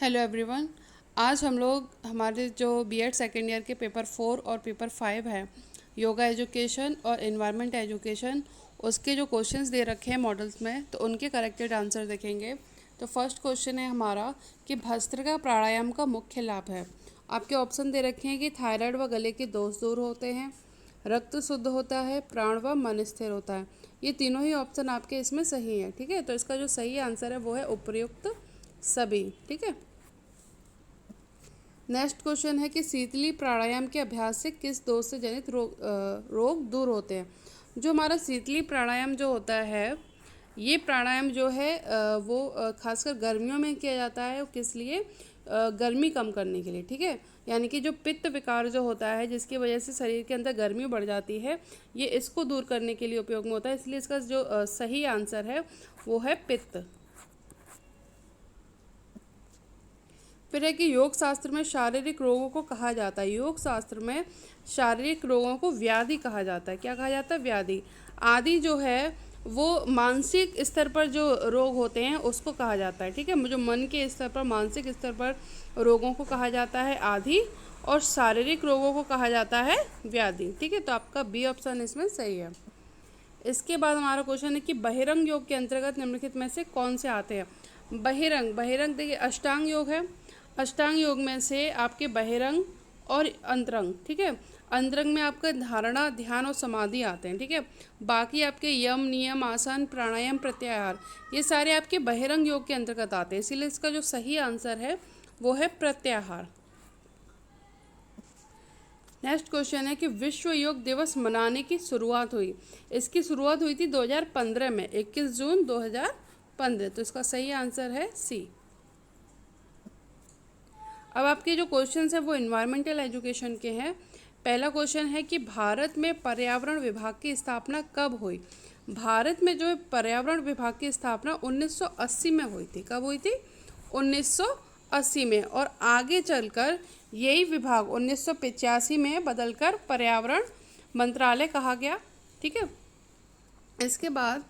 Hello everyone. आज हम लोग हमारे जो बीएड सेकेंड ईयर के पेपर 4 और पेपर 5 है, योगा एजुकेशन और एनवायरनमेंट एजुकेशन, उसके जो क्वेश्चंस दे रखे हैं मॉडल्स में, तो उनके करेक्टेड आंसर देखेंगे। तो फर्स्ट क्वेश्चन है हमारा कि भस्त्रिका प्राणायाम का मुख्य लाभ है। आपके ऑप्शन दे रखे हैं कि थायराइड व गले के दोष दूर होते हैं, रक्त शुद्ध होता है, प्राण व मन स्थिर होता है। ये तीनों ही ऑप्शन आपके इसमें सही है। ठीक है, तो इसका जो सही आंसर है वो है उपयुक्त सभी। ठीक है। नेक्स्ट क्वेश्चन है कि शीतली प्राणायाम के अभ्यास से किस दोष से जनित रोग दूर होते हैं। जो हमारा शीतली प्राणायाम जो होता है, ये प्राणायाम जो है वो खासकर गर्मियों में किया जाता है। किस लिए? गर्मी कम करने के लिए। ठीक है, यानी कि जो पित्त विकार जो होता है, जिसकी वजह से शरीर के अंदर गर्मी बढ़ जाती है, ये इसको दूर करने के लिए उपयोग में होता है। इसलिए इसका जो सही आंसर है वो है पित्त। फिर है कि योग शास्त्र में शारीरिक रोगों को कहा जाता है। योग शास्त्र में शारीरिक रोगों को व्याधि कहा जाता है। क्या कहा जाता है? व्याधि। आदि जो है वो मानसिक स्तर पर जो रोग होते हैं उसको कहा जाता है। ठीक है, जो मन के स्तर पर, मानसिक स्तर पर रोगों को कहा जाता है आदि, और शारीरिक रोगों को कहा जाता है व्याधि। ठीक है, तो आपका बी ऑप्शन इसमें सही है। इसके बाद हमारा क्वेश्चन है कि बहिरंग योग के अंतर्गत निम्नलिखित में से कौन से आते हैं। बहिरंग बहिरंग देखिए अष्टांग योग है। अष्टांग योग में से आपके बहिरंग और अंतरंग। ठीक है, अंतरंग में आपका धारणा, ध्यान और समाधि आते हैं। ठीक है, बाकी आपके यम, नियम, आसन, प्राणायाम, प्रत्याहार, ये सारे आपके बहिरंग योग के अंतर्गत आते हैं। इसीलिए इसका जो सही आंसर है वो है प्रत्याहार। नेक्स्ट क्वेश्चन है कि विश्व योग दिवस मनाने की शुरुआत हुई। इसकी शुरुआत हुई थी 2015 में, 21 जून 2015। तो इसका सही आंसर है सी। अब आपके जो क्वेश्चन है वो इन्वायरमेंटल एजुकेशन के हैं। पहला क्वेश्चन है कि भारत में पर्यावरण विभाग की स्थापना कब हुई। भारत में जो है पर्यावरण विभाग की स्थापना 1980 में हुई थी। कब हुई थी? 1980 में। और आगे चलकर यही विभाग 1985 में बदलकर पर्यावरण मंत्रालय कहा गया। ठीक है, इसके बाद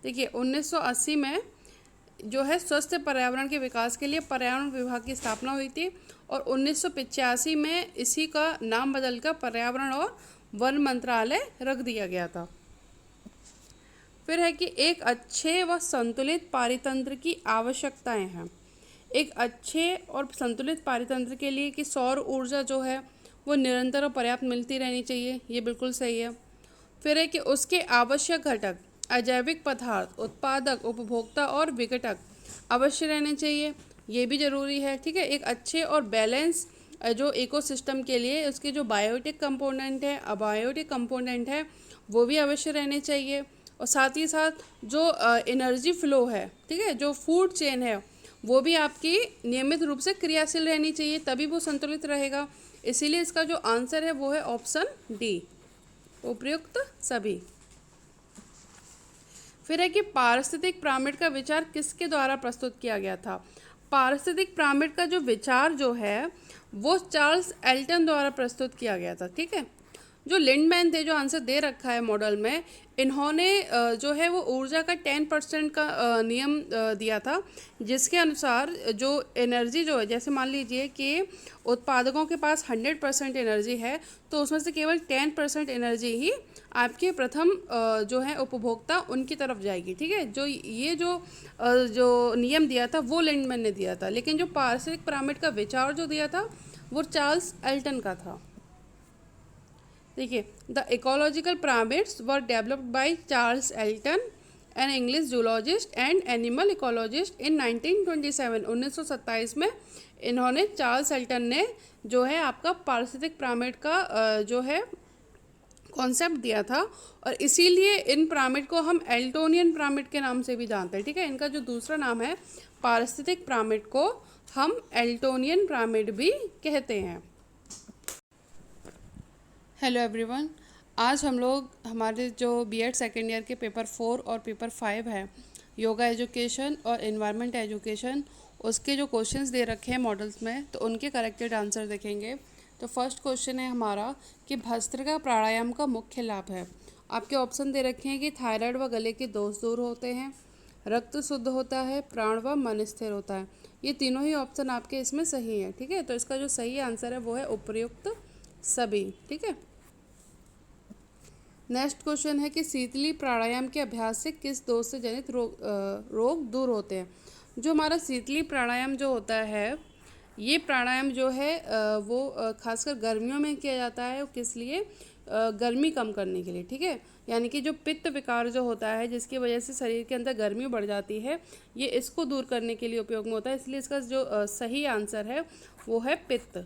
देखिए 1980 में जो है स्वस्थ पर्यावरण के विकास के लिए पर्यावरण विभाग की स्थापना हुई थी, और 1985 में इसी का नाम बदलकर पर्यावरण और वन मंत्रालय रख दिया गया था। फिर है कि एक अच्छे व संतुलित पारितंत्र की आवश्यकताएं हैं। एक अच्छे और संतुलित पारितंत्र के लिए कि सौर ऊर्जा जो है वो निरंतर और पर्याप्त मिलती रहनी चाहिए। ये बिल्कुल सही है। फिर है कि उसके आवश्यक घटक, अजैविक पदार्थ, उत्पादक, उपभोक्ता और विघटक अवश्य रहने चाहिए। ये भी ज़रूरी है। ठीक है, एक अच्छे और बैलेंस जो इकोसिस्टम के लिए उसके जो बायोटिक कंपोनेंट है, अबायोटिक कंपोनेंट है, वो भी अवश्य रहने चाहिए। और साथ ही साथ जो एनर्जी फ्लो है, ठीक है, जो फूड चेन है, वो भी आपकी नियमित रूप से क्रियाशील रहनी चाहिए, तभी वो संतुलित रहेगा। इसीलिए इसका जो आंसर है वो है ऑप्शन डी, उपयुक्त सभी। फिर है कि पारिस्थितिक पिरामिड का विचार किसके द्वारा प्रस्तुत किया गया था। पारिस्थितिक पिरामिड का जो विचार जो है वो चार्ल्स एल्टन द्वारा प्रस्तुत किया गया था। ठीक है, जो लिंडमैन थे, जो आंसर दे रखा है मॉडल में, इन्होंने जो है वो ऊर्जा का 10% का नियम दिया था, जिसके अनुसार जो एनर्जी जो है, जैसे मान लीजिए कि उत्पादकों के पास 100% एनर्जी है, तो उसमें से केवल 10% एनर्जी ही आपके प्रथम जो है उपभोक्ता उनकी तरफ जाएगी। ठीक है, जो ये जो नियम दिया था वो लिंडमैन ने दिया था, लेकिन जो पारिस्थितिक पिरामिड का विचार जो दिया था वो चार्ल्स एल्टन का था। देखिए, the ecological pyramids were developed by Charles Elton, an English zoologist and animal ecologist in 1927। 1927 में इन्होंने, चार्ल्स एल्टन ने जो है आपका पारिस्थितिक पिरामिड का जो है कॉन्सेप्ट दिया था, और इसीलिए इन पिरामिड को हम एल्टोनियन पिरामिड के नाम से भी जानते हैं। ठीक है, इनका जो दूसरा नाम है पारिस्थितिक पिरामिड को हम एल्टोनियन पिरामिड भी कहते हैं। Hello everyone. आज हम लोग हमारे जो बीएड सेकेंड ईयर के पेपर 4 और पेपर 5 है, योगा एजुकेशन और एनवायरनमेंट एजुकेशन, उसके जो क्वेश्चंस दे रखे हैं मॉडल्स में, तो उनके करेक्टेड आंसर देखेंगे। तो फर्स्ट क्वेश्चन है हमारा कि भस्त्रिका प्राणायाम का मुख्य लाभ है। आपके ऑप्शन दे रखे हैं कि थायराइड व गले के दोष दूर होते हैं, रक्त शुद्ध होता है, प्राण व मन स्थिर होता है। ये तीनों ही ऑप्शन आपके इसमें सही है। ठीक है, तो इसका जो सही आंसर है वो है उपर्युक्त सभी। ठीक है, नेक्स्ट क्वेश्चन है कि शीतली प्राणायाम के अभ्यास से किस दोष से जनित रोग दूर होते हैं। जो हमारा शीतली प्राणायाम जो होता है, ये प्राणायाम जो है वो खासकर गर्मियों में किया जाता है। किस लिए? गर्मी कम करने के लिए। ठीक है, यानी कि जो पित्त विकार जो होता है, जिसकी वजह से शरीर के अंदर गर्मी बढ़ जाती है, ये इसको दूर करने के लिए उपयोग में होता है। इसलिए इसका जो सही आंसर है वो है पित्त।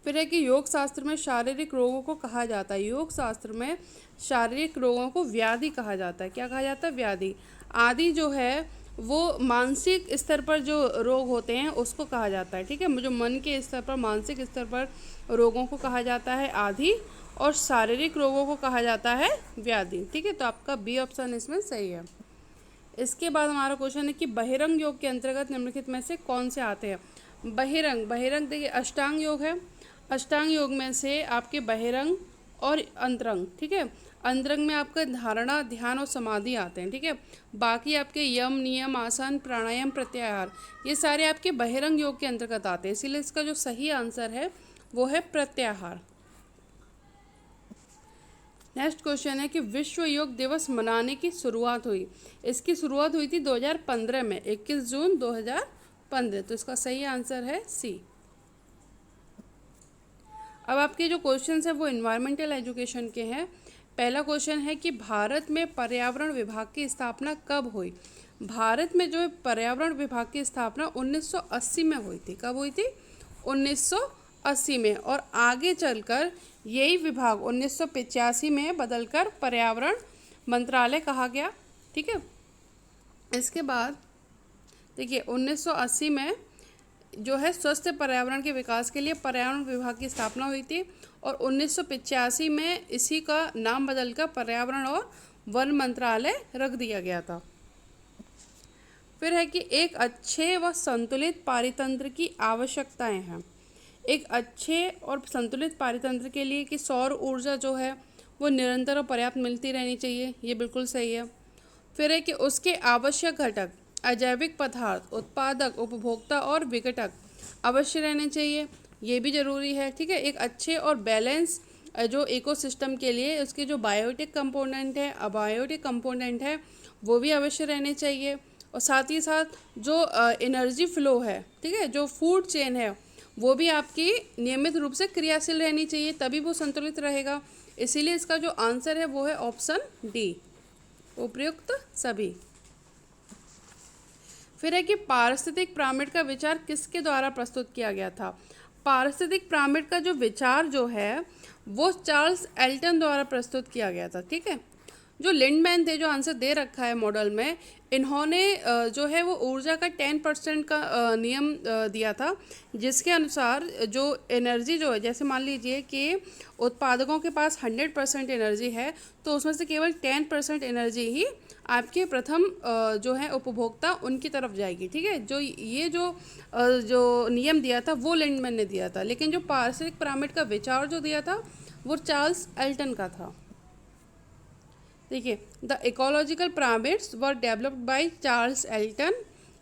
फिर है कि योग शास्त्र में शारीरिक रोगों को कहा जाता है। योग शास्त्र में शारीरिक रोगों को व्याधि कहा जाता है। क्या कहा जाता है? व्याधि। आदि जो है वो मानसिक स्तर पर जो रोग होते हैं उसको कहा जाता है। ठीक है, जो मन के स्तर पर, मानसिक स्तर पर रोगों को कहा जाता है आदि, और शारीरिक रोगों को कहा जाता है व्याधि। ठीक है, तो आपका बी ऑप्शन इसमें सही है। इसके बाद हमारा क्वेश्चन है कि बहिरंग योग के अंतर्गत निम्नलिखित में से कौन से आते हैं। बहिरंग, बहिरंग देखिए अष्टांग योग है। अष्टांग योग में से आपके बहिरंग और अंतरंग। ठीक है, अंतरंग में आपका धारणा, ध्यान और समाधि आते हैं। ठीक है, बाकी आपके यम, नियम, आसन, प्राणायाम, प्रत्याहार, ये सारे आपके बहिरंग योग के अंतर्गत आते हैं। इसीलिए इसका जो सही आंसर है वो है प्रत्याहार। नेक्स्ट क्वेश्चन है कि विश्व योग दिवस मनाने की शुरुआत हुई। इसकी शुरुआत हुई थी 2015 में, 21 जून 2015। तो इसका सही आंसर है सी। अब आपके जो क्वेश्चन है वो इन्वायरमेंटल एजुकेशन के हैं। पहला क्वेश्चन है कि भारत में पर्यावरण विभाग की स्थापना कब हुई। भारत में जो है पर्यावरण विभाग की स्थापना 1980 में हुई थी। कब हुई थी? 1980 में। और आगे चलकर यही विभाग 1985 में बदलकर पर्यावरण मंत्रालय कहा गया। ठीक है, इसके बाद देखिए 1980 में जो है स्वस्थ पर्यावरण के विकास के लिए पर्यावरण विभाग की स्थापना हुई थी, और 1985 में इसी का नाम बदलकर पर्यावरण और वन मंत्रालय रख दिया गया था। फिर है कि एक अच्छे व संतुलित पारितंत्र की आवश्यकताएं हैं। एक अच्छे और संतुलित पारितंत्र के लिए कि सौर ऊर्जा जो है वो निरंतर और पर्याप्त मिलती रहनी चाहिए, ये बिल्कुल सही है। फिर है कि उसके आवश्यक घटक, अजैविक पदार्थ, उत्पादक, उपभोक्ता और विघटक अवश्य रहने चाहिए, ये भी ज़रूरी है। ठीक है, एक अच्छे और बैलेंस जो इकोसिस्टम के लिए उसके जो बायोटिक कंपोनेंट है, अबायोटिक कंपोनेंट है, वो भी अवश्य रहने चाहिए। और साथ ही साथ जो एनर्जी फ्लो है, ठीक है, जो फूड चेन है, वो भी आपकी नियमित रूप से क्रियाशील रहनी चाहिए, तभी वो संतुलित रहेगा। इसीलिए इसका जो आंसर है वो है ऑप्शन डी, उपयुक्त सभी। फिर है कि पारिस्थितिक पिरामिड का विचार किसके द्वारा प्रस्तुत किया गया था। पारिस्थितिक पिरामिड का जो विचार जो है वो चार्ल्स एल्टन द्वारा प्रस्तुत किया गया था। ठीक है, जो लिंडमैन थे, जो आंसर दे रखा है मॉडल में, इन्होंने जो है वो ऊर्जा का 10% का नियम दिया था, जिसके अनुसार जो एनर्जी जो है, जैसे मान लीजिए कि उत्पादकों के पास 100% एनर्जी है, तो उसमें से केवल 10% एनर्जी ही आपके प्रथम जो है उपभोक्ता उनकी तरफ जाएगी। ठीक है, जो ये जो नियम दिया था वो लिंडमैन ने दिया था, लेकिन जो पारिस्थितिक पिरामिड का विचार जो दिया था वो चार्ल्स एल्टन का था। देखिए, the ecological pyramids were developed by Charles Elton,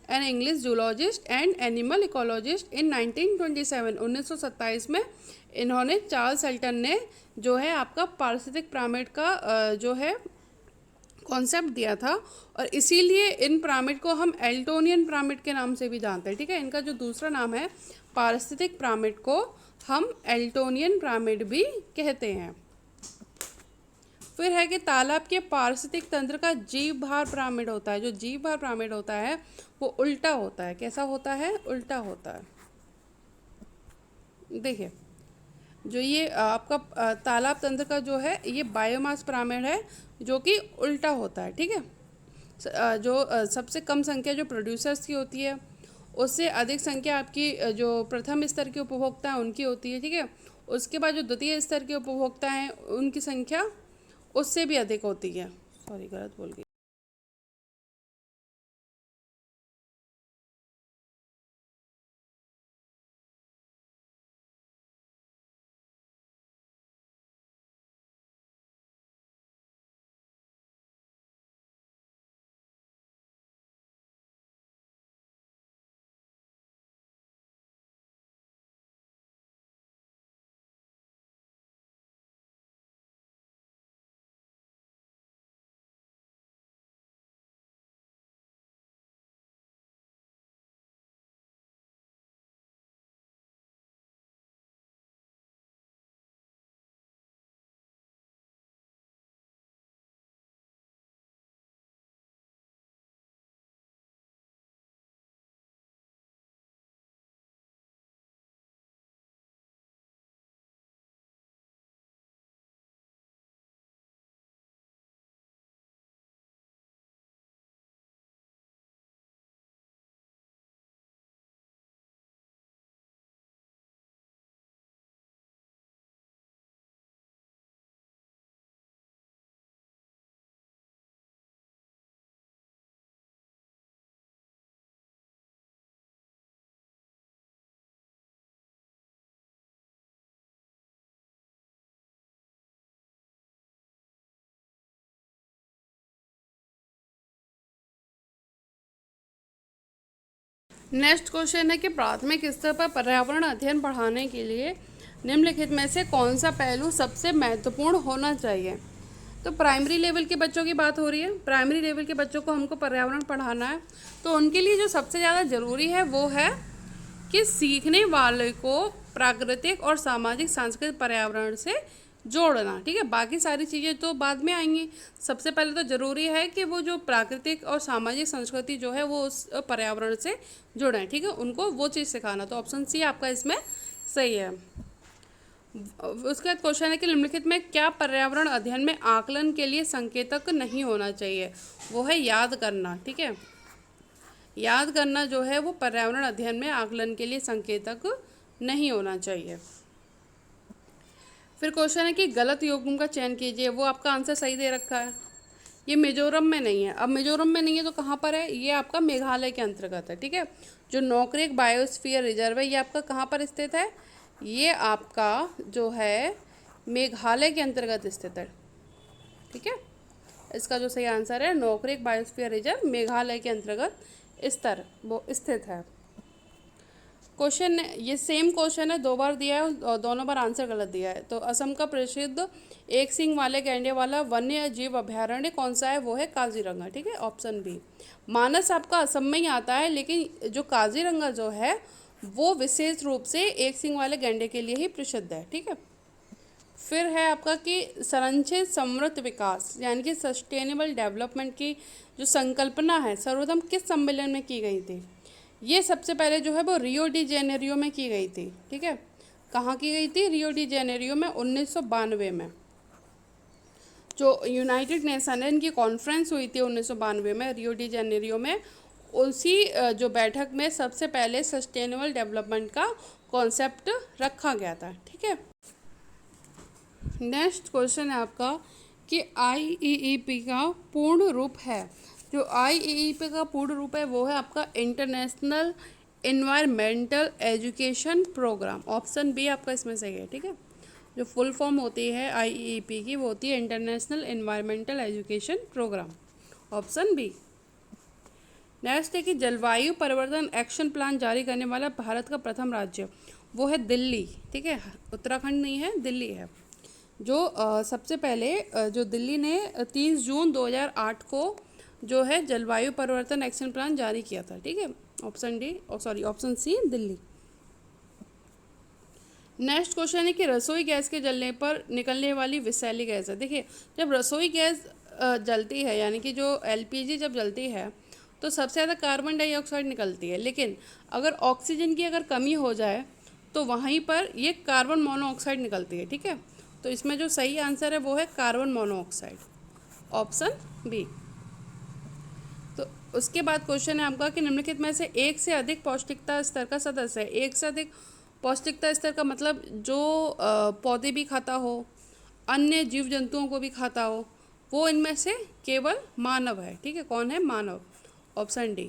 an English zoologist and animal ecologist in 1927। 1927 में इन्होंने, चार्ल्स एल्टन ने जो है आपका पारिस्थितिक पिरामिड का जो है कॉन्सेप्ट दिया था, और इसीलिए इन पिरामिड को हम एल्टोनियन पिरामिड के नाम से भी जानते हैं। ठीक है, इनका जो दूसरा नाम है पारिस्थितिक पिरामिड को हम एल्टोनियन पिरामिड भी कहते हैं। फिर है कि तालाब के पारिस्थितिक तंत्र का जीव भार पिरामिड होता है। जो जीव भार पिरामिड होता है वो उल्टा होता है। कैसा होता है? उल्टा होता है। देखिए, जो ये आपका तालाब तंत्र का जो है ये बायोमास पिरामिड है, जो कि उल्टा होता है। ठीक है, जो सबसे कम संख्या जो प्रोड्यूसर्स की होती है, उससे अधिक संख्या आपकी जो प्रथम स्तर के उपभोक्ता हैं उनकी होती है। ठीक है, उसके बाद जो द्वितीय स्तर के उपभोक्ता हैं उनकी संख्या उससे भी अधिक होती है। सॉरी, गलत बोल गई। नेक्स्ट क्वेश्चन है कि प्राथमिक स्तर पर पर्यावरण अध्ययन पढ़ाने के लिए निम्नलिखित में से कौन सा पहलू सबसे महत्वपूर्ण होना चाहिए। तो प्राइमरी लेवल के बच्चों की बात हो रही है। प्राइमरी लेवल के बच्चों को हमको पर्यावरण पढ़ाना है, तो उनके लिए जो सबसे ज़्यादा ज़रूरी है वो है कि सीखने वाले को प्राकृतिक और सामाजिक सांस्कृतिक पर्यावरण से जोड़ना। ठीक है, बाकी सारी चीज़ें तो बाद में आएंगी। सबसे पहले तो ज़रूरी है कि वो जो प्राकृतिक और सामाजिक संस्कृति जो है वो उस पर्यावरण से जुड़ें। ठीक है, उनको वो चीज़ सिखाना। तो ऑप्शन सी आपका इसमें सही है। उसके बाद क्वेश्चन है कि निम्नलिखित में क्या पर्यावरण अध्ययन में आकलन के लिए संकेतक नहीं होना चाहिए। वो है याद करना। ठीक है, याद करना जो है वो पर्यावरण अध्ययन में आकलन के लिए संकेतक नहीं होना चाहिए। फिर क्वेश्चन है कि गलत योगुम का चयन कीजिए। वो आपका आंसर सही दे रखा है। ये मिजोरम में नहीं है। अब मिजोरम में नहीं है तो कहाँ पर है? ये आपका मेघालय के अंतर्गत है। ठीक है, जो नोकरेक बायोस्फीयर रिजर्व है ये आपका कहाँ पर स्थित है? ये आपका जो है मेघालय के अंतर्गत स्थित है। ठीक है, इसका जो सही आंसर है नोकरेक बायोस्फीयर रिजर्व मेघालय के अंतर्गत वो स्थित है। क्वेश्चन ये सेम क्वेश्चन है, दो बार दिया है और दोनों बार आंसर गलत दिया है। तो असम का प्रसिद्ध एक सींग वाले गैंडे वाला वन्य जीव अभयारण्य कौन सा है? वो है काजीरंगा। ठीक है, ऑप्शन बी। मानस आपका असम में ही आता है, लेकिन जो काजीरंगा जो है वो विशेष रूप से एक सींग वाले गैंडे के लिए ही प्रसिद्ध है। ठीक है, फिर है आपका कि संरक्षित समृद्ध विकास यानी कि सस्टेनेबल डेवलपमेंट की जो संकल्पना है सर्वप्रथम किस सम्मेलन में की गई थी? ये सबसे पहले जो है वो रियो डी जेनेरियो में की गई थी। ठीक है, कहाँ की गई थी? रियो डी जेनेरियो में 1992 में। जो यूनाइटेड नेशन है इनकी कॉन्फ्रेंस हुई थी 1992 में रियो डी जेनेरियो में। उसी जो बैठक में सबसे पहले सस्टेनेबल डेवलपमेंट का कॉन्सेप्ट रखा गया था। ठीक है, नेक्स्ट क्वेश्चन है आपका कि आईईईपी का पूर्ण रूप है। जो आईईईपी का पूर्ण रूप है वो है आपका international environmental education programme. Option B आपका इसमें सही है। ठीक है, जो फुल फॉर्म होती है आईईईपी की वो होती है international environmental education programme. Option B. Next है कि जलवायु परिवर्तन एक्शन प्लान जारी करने वाला भारत का प्रथम राज्य वो है दिल्ली। ठीक है, उत्तराखंड नहीं है, दिल्ली है। जो सबसे पहले जो दिल्ली ने 30 जून 2008 को जो है जलवायु परिवर्तन एक्शन प्लान जारी किया था। ठीक है, option D option C Delhi. Next question है कि रसोई गैस के जलने पर निकलने वाली विषैली गैस है। देखिए, जब रसोई गैस जलती है यानी कि जो एलपीजी जब जलती है तो सबसे ज़्यादा कार्बन डाइऑक्साइड निकलती है, लेकिन अगर ऑक्सीजन की अगर कमी हो जाए तो वहीं पर ये कार्बन मोनोऑक्साइड निकलती है। ठीक है, तो इसमें जो सही आंसर है वो है कार्बन मोनोऑक्साइड। Option B. तो उसके बाद क्वेश्चन है आपका कि निम्नलिखित में से एक से अधिक पौष्टिकता स्तर का सदस्य है। एक से अधिक पौष्टिकता स्तर का मतलब जो पौधे भी खाता हो, अन्य जीव जंतुओं को भी खाता हो, वो इनमें से केवल मानव है। ठीक है, कौन है? मानव। Option D.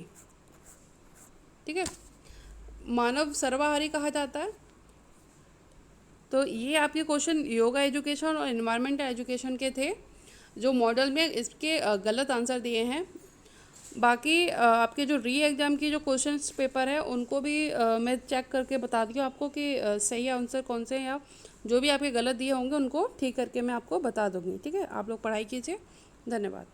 ठीक है, मानव सर्वाहारी कहा जाता है। तो ये आपके क्वेश्चन योगा एजुकेशन और एनवायरमेंटल एजुकेशन के थे, जो मॉडल में इसके गलत आंसर दिए हैं। बाकी आपके जो री एग्ज़ाम की जो क्वेश्चंस पेपर है उनको भी मैं चेक करके बता दी हूँ आपको कि सही आंसर कौन से हैं, या जो भी आपके गलत दिए होंगे उनको ठीक करके मैं आपको बता दूँगी। ठीक है, आप लोग पढ़ाई कीजिए। धन्यवाद।